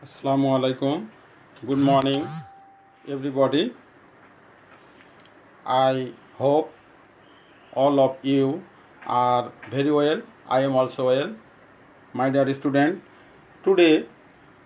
Assalamu alaikum. Good morning, everybody. I hope all of you are very well. I am also well. My dear student, today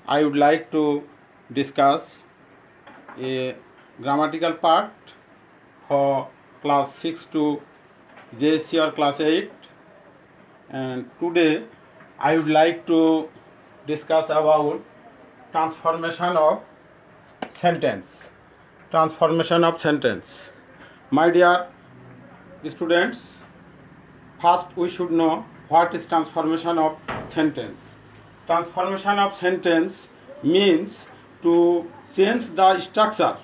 I would like to discuss a grammatical part for class 6 to JSC or class 8. And today I would like to discuss about transformation of sentence. Transformation of sentence. My dear students, first we should know what is transformation of sentence. Transformation of sentence means to change the structure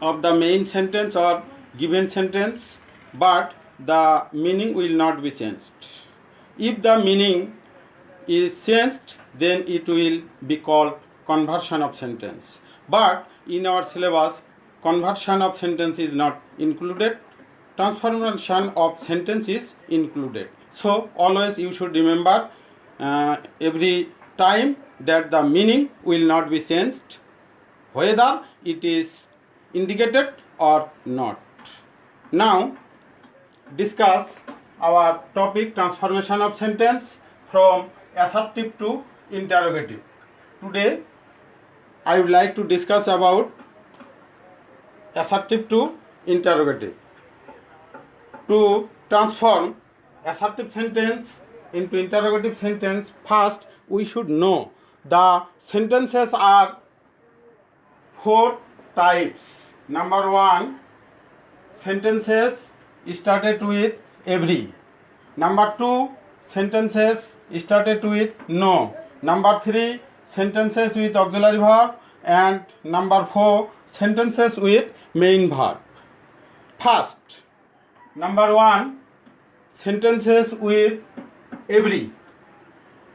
of the main sentence or given sentence, but the meaning will not be changed. If the meaning is changed, then it will be called conversion of sentence. But in our syllabus, conversion of sentence is not included. Transformation of sentence is included. So always you should remember every time that the meaning will not be changed, whether it is indicated or not. Now discuss our topic transformation of sentence from assertive to interrogative. Today I would like to discuss about assertive to interrogative. To transform assertive sentence into interrogative sentence, first we should know the sentences are four types. Number one, sentences started with every. Number two, sentences started with no. Number three, sentences with auxiliary verb. And number four, sentences with main verb. First, number one, sentences with every.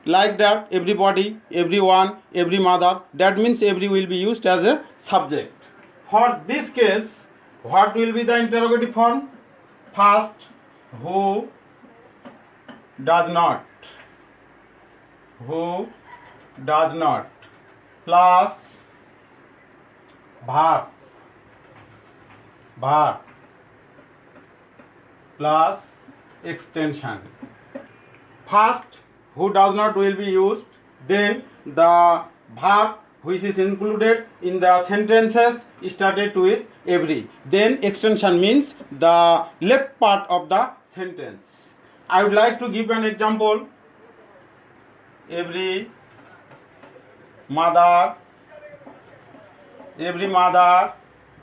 Like that, everybody, everyone, every mother. That means every will be used as a subject. For this case, what will be the interrogative form? First, who does not. Who does not. Plus verb. Verb. Plus extension. First, who does not will be used. Then the verb which is included in the sentences started with every. Then extension means the left part of the sentence. I would like to give an example. Every mother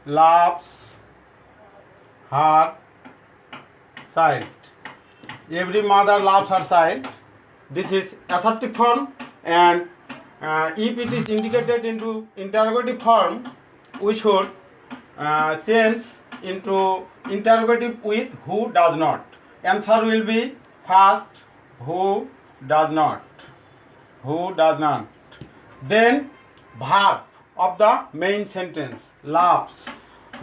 loves her child. Every mother loves her child. This is assertive form, and if it is indicated into interrogative form, we should change into interrogative with who does not. Answer will be first, who does not. Who does not. Then verb of the main sentence, loves.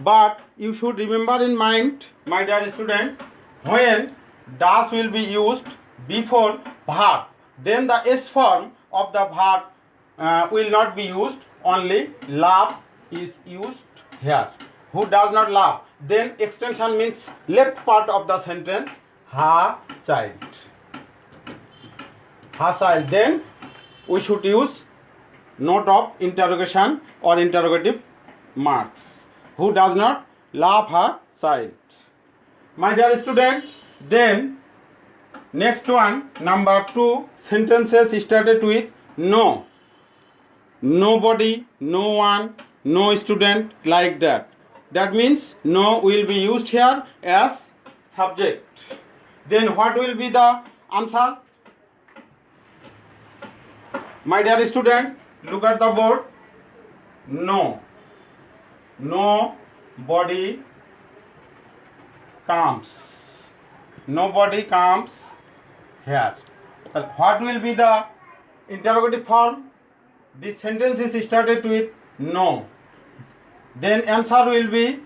But you should remember in mind, my dear student, when does will be used before verb, then the S form of the verb will not be used, only love is used here. Who does not love. Then extension means left part of the sentence, her child. Her child. Then we should use note of interrogation or interrogative marks. Who does not love her child. My dear student, then next one, number two, sentences started with no. Nobody, no one, no student, like that. That means no will be used here as subject. Then what will be the answer? My dear student, look at the board. No. Nobody comes. Nobody comes here. What will be the interrogative form? This sentence is started with no. Then answer will be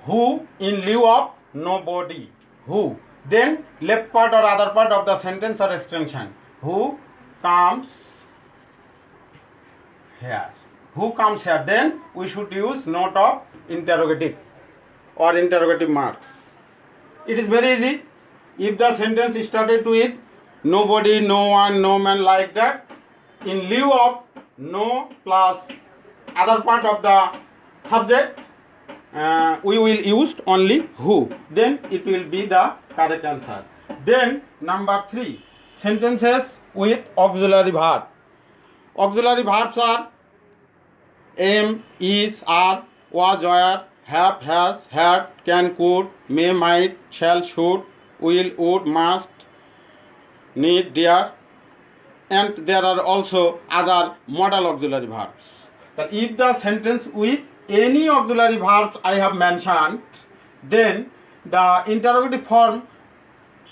who in lieu of nobody. Who. Then left part or other part of the sentence or extension. Who comes here. Who comes here? Then we should use note of interrogative or interrogative marks. It is very easy. If the sentence started with nobody, no one, no man, like that, in lieu of no plus other part of the subject, we will use only who. Then it will be the correct answer. Then number 3, sentences with auxiliary verb. Auxiliary verbs are am, is, are, was, were, have, has, had, can, could, may, might, shall, should, will, would, must, need, dare, and there are also other modal auxiliary verbs. But if the sentence with any auxiliary verbs I have mentioned, then the interrogative form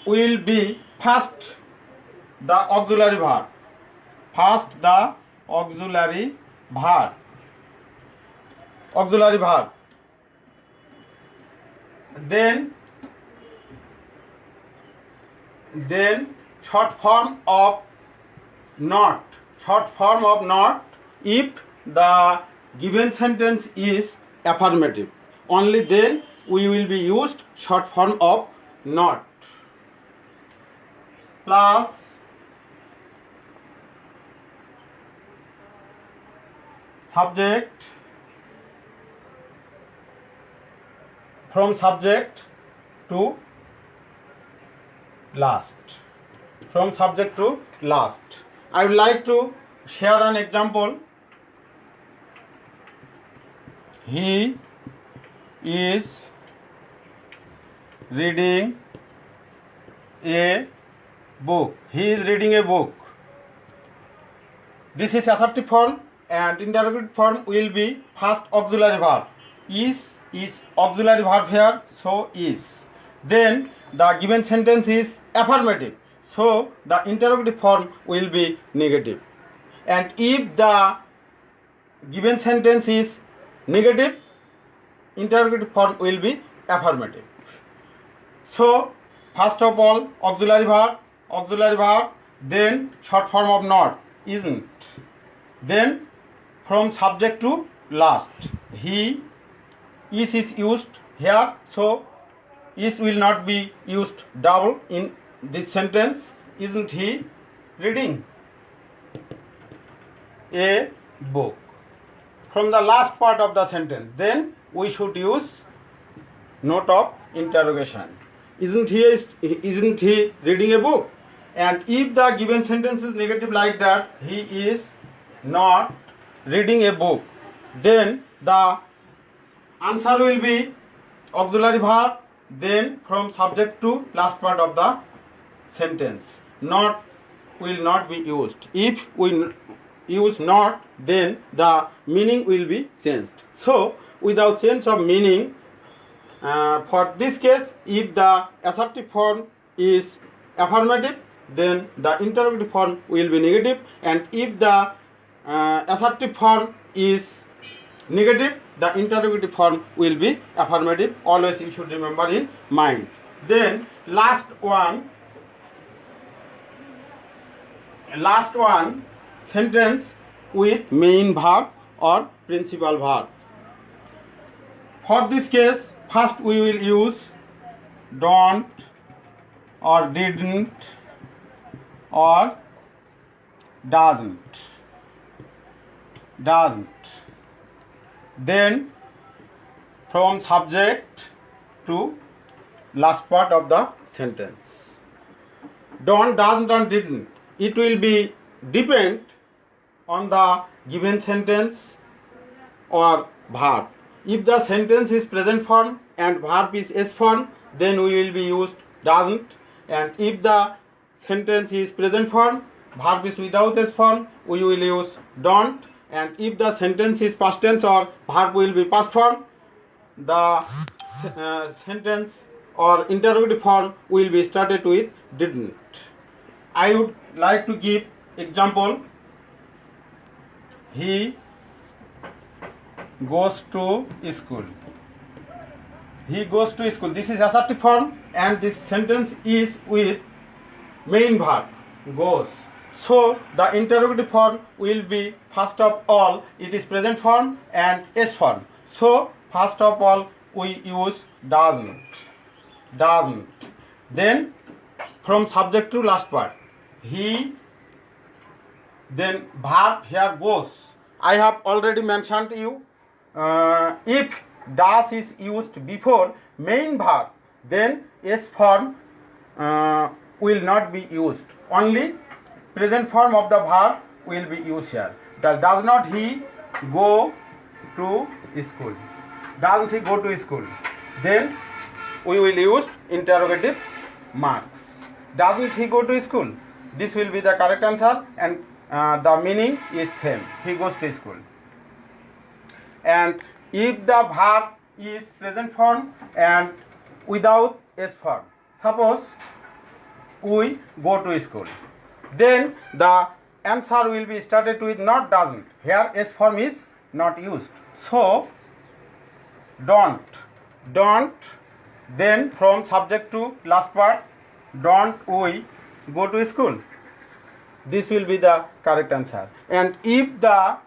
will be first the auxiliary verb. First the auxiliary verb. Auxiliary verb. Then short form of not. Short form of not if the given sentence is affirmative. Only then we will be used short form of not. Plus subject, from subject to last. From subject to last. I would like to share an example. He is reading a book. He is reading a book. This is assertive form, and interrogative form will be first auxiliary verb. Is auxiliary verb here, so is. Then the given sentence is affirmative, so the interrogative form will be negative. And if the given sentence is negative, interrogative form will be affirmative. So first of all auxiliary verb, then short form of not, isn't, then from subject to last. He is used here, so is will not be used double in this sentence. Isn't he reading a book? From the last part of the sentence, then we should use note of interrogation. Isn't he reading a book? And if the given sentence is negative like that, he is not reading a book, then the answer will be auxiliary verb, then from subject to last part of the sentence. Not will not be used. If we use not, then the meaning will be changed. So without change of meaning, for this case, if the assertive form is affirmative, then the interrogative form will be negative, and if the assertive form is negative, the interrogative form will be affirmative. Always you should remember in mind. Then last one, sentence with main verb or principal verb. For this case, first we will use don't or didn't or doesn't. Then from subject to last part of the sentence. Don't, doesn't and didn't. It will be depend on the given sentence or verb. If the sentence is present form and verb is S form, then we will be used doesn't, and if the sentence is present form, verb is without S form, we will use don't, and if the sentence is past tense or verb will be past form, the sentence or interrogative form will be started with didn't. I would like to give example. He goes to school. He goes to school. This is assertive form, and this sentence is with main verb goes. So the interrogative form will be, first of all, it is present form and S form. So first of all we use doesn't. Then from subject to last part, he, then verb here goes. I have already mentioned you, if does is used before main verb, then S form will not be used. Only present form of the verb will be used here. Does not he go to school? Doesn't he go to school? Then we will use interrogative marks. Doesn't he go to school? This will be the correct answer, and the meaning is same. He goes to school. And if the verb is present form and without S form, suppose we go to school, then the answer will be started with not doesn't. Here S form is not used. So don't. Then from subject to last part, don't we go to school? This will be the correct answer. And if the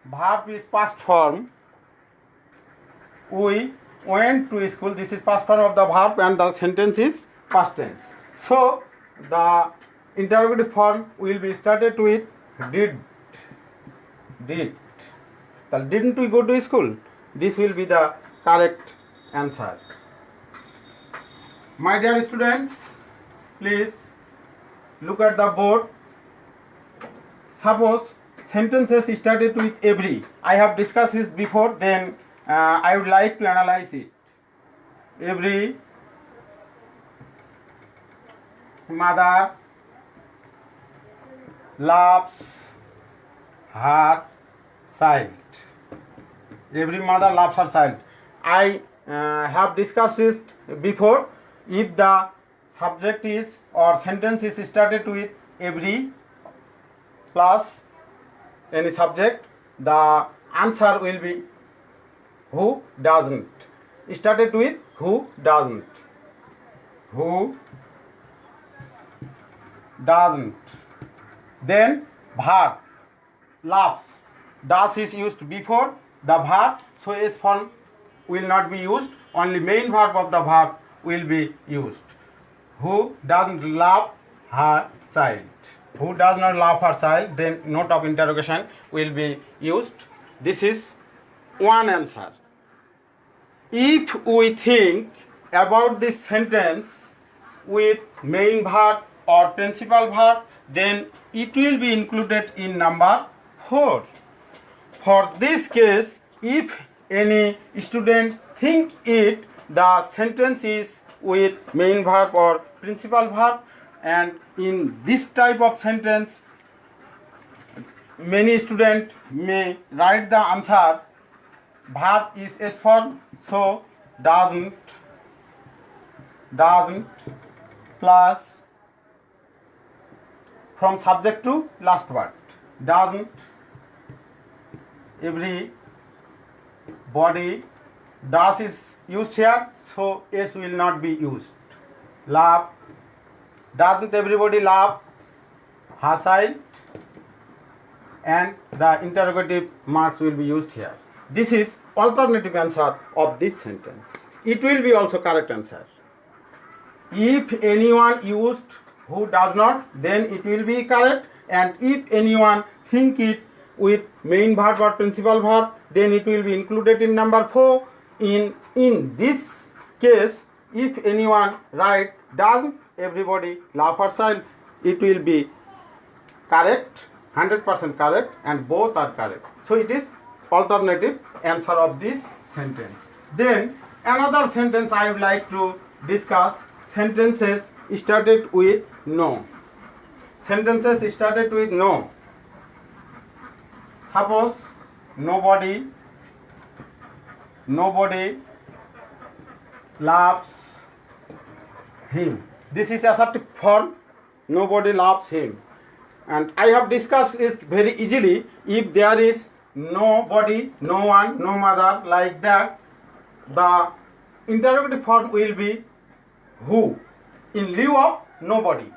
verb is past form, we went to school, this is past form of the verb and the sentence is past tense. So the interrogative form will be started with did. Didn't we go to school? This will be the correct answer. My dear students, please look at the board. Suppose sentences started with every. I have discussed this before, then I would like to analyze it. Every mother loves her child. Every mother loves her child. I have discussed this before. If the subject is or sentence is started with every plus any subject, the answer will be who doesn't. Started with who doesn't. Then verb loves. Does is used before the verb, so S form will not be used. Only main verb of the verb will be used. Who doesn't love her child? Who does not love her child? Then note of interrogation will be used. This is one answer. If we think about this sentence with main verb or principal verb, then it will be included in number 4. For this case, if any student think it, the sentence is with main verb or principal verb, and in this type of sentence many students may write the answer verb is S form, so doesn't plus from subject to last word, doesn't every body. Does is used here, so S will not be used. Love. Doesn't everybody love her child? And the interrogative marks will be used here. This is alternative answer of this sentence. It will be also correct answer. If anyone used who does not, then it will be correct. And if anyone think it with main verb or principal verb, then it will be included in number 4. In this case, if anyone write doesn't everybody love her child, it will be correct, 100% correct, and both are correct. So it is alternative answer of this sentence. Then another sentence I would like to discuss, sentences started with no. Sentences started with no. Suppose nobody loves him. This is assertive form. Nobody loves him. And I have discussed it very easily. If there is nobody, no one, no mother, like that, the interrogative form will be who in lieu of nobody.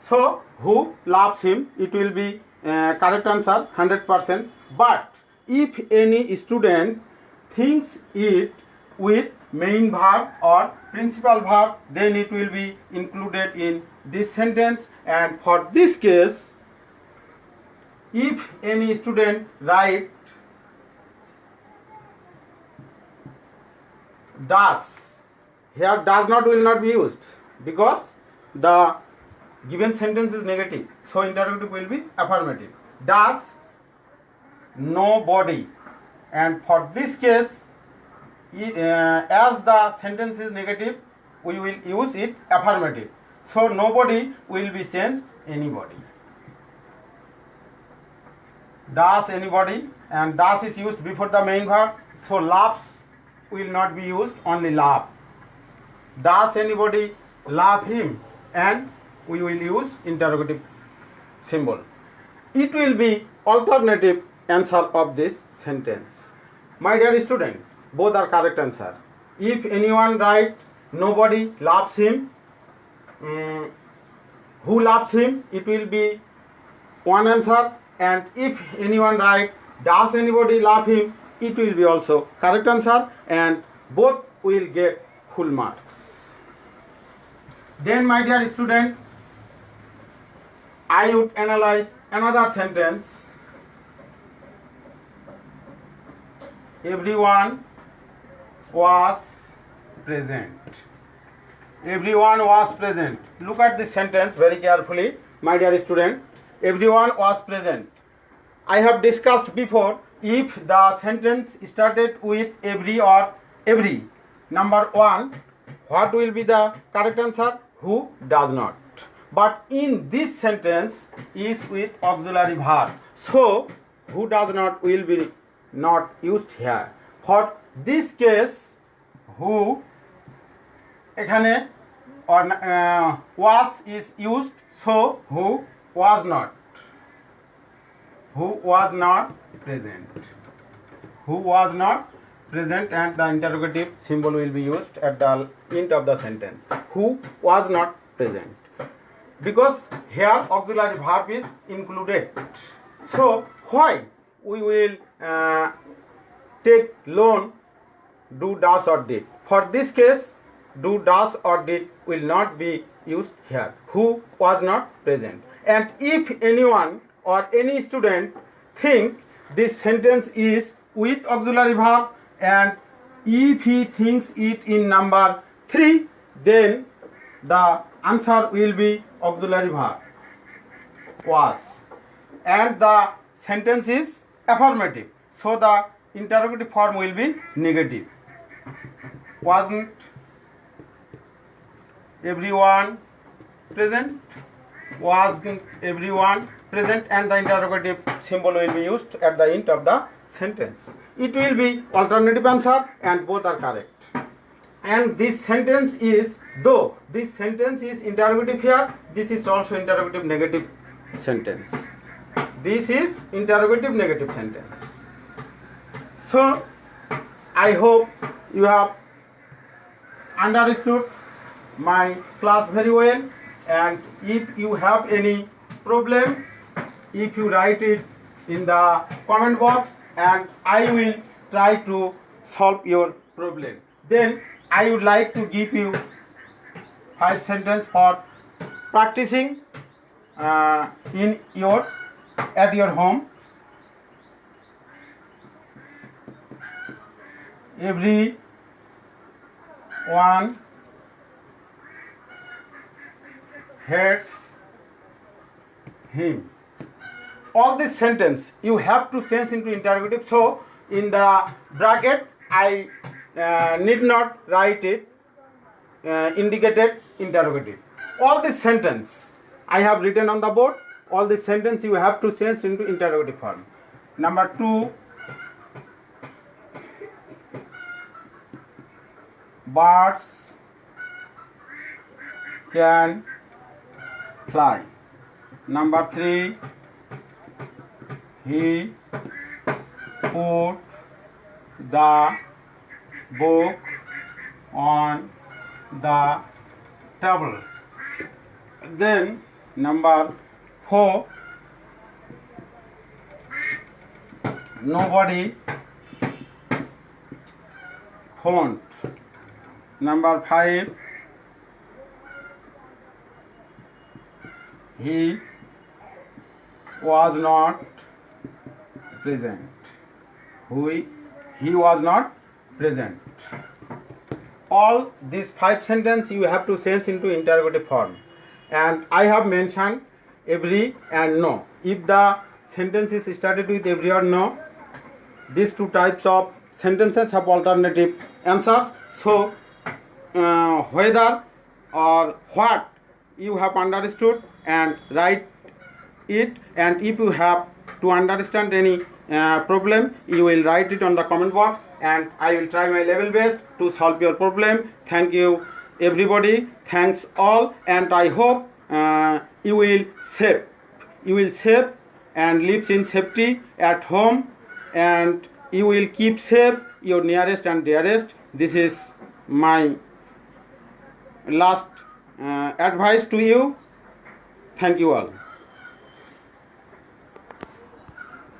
So who loves him? It will be correct answer 100%. But if any student thinks it with main verb or principal verb, then it will be included in this sentence. And for this case, if any student write does, here does not will not be used because the given sentence is negative, so interrogative will be affirmative. Does nobody, and for this case, as the sentence is negative, we will use it affirmative. So nobody will be changed anybody. Does anybody, and does is used before the main verb, so loves will not be used, only love. Does anybody love him, and we will use interrogative symbol. It will be alternative answer of this sentence. My dear student, both are correct answer. If anyone write nobody loves him, who loves him, it will be one answer. And if anyone write does anybody love him, it will be also correct answer, and both will get full marks. Then my dear student, I would analyze another sentence. Everyone was present. Everyone was present. Look at this sentence very carefully, my dear student. Everyone was present. I have discussed before, if the sentence started with every or every, number one, what will be the correct answer? Who does not. But in this sentence is with auxiliary verb, so who does not will be not used here. For this case, who ekhane or was is used, so who was not. Who was not present. Who was not present, and the interrogative symbol will be used at the end of the sentence. Who was not present. Because here auxiliary verb is included. So why we will take loan do, does or did. For this case, do, does or did will not be used here. Who was not present. And if anyone or any student think this sentence is with auxiliary verb, and if he thinks it in number 3, then the answer will be auxiliary verb was, and the sentence is affirmative, so the interrogative form will be negative. Wasn't everyone present? Wasn't everyone present, and the interrogative symbol will be used at the end of the sentence. It will be alternative answer, and both are correct. And this sentence is, though this sentence is interrogative here, this is also interrogative negative sentence. This is interrogative negative sentence. So I hope you have understood my class very well, and if you have any problem, if you write it in the comment box, and I will try to solve your problem. Then I would like to give you 5 sentences for practicing in your at your home. Everyone hates him. All this sentence you have to change into interrogative. So in the bracket I need not write it indicated interrogative. All this sentence I have written on the board. All this sentence you have to change into interrogative form. Number 2, birds can fly. Number 3, he put the book on the table. Then Number 4, nobody phoned. Number 5, he was not present. He was not present. All these 5 sentences you have to change into interrogative form, and I have mentioned every and no. If the sentence is started with every or no, these 2 types of sentences have alternative answers. So whether or what you have understood and write it, and if you have to understand any problem, you will write it on the comment box, and I will try my level best to solve your problem. Thank you everybody, thanks all, and I hope you will save and live in safety at home, and you will keep safe your nearest and dearest. This is my last advice to you. Thank you all.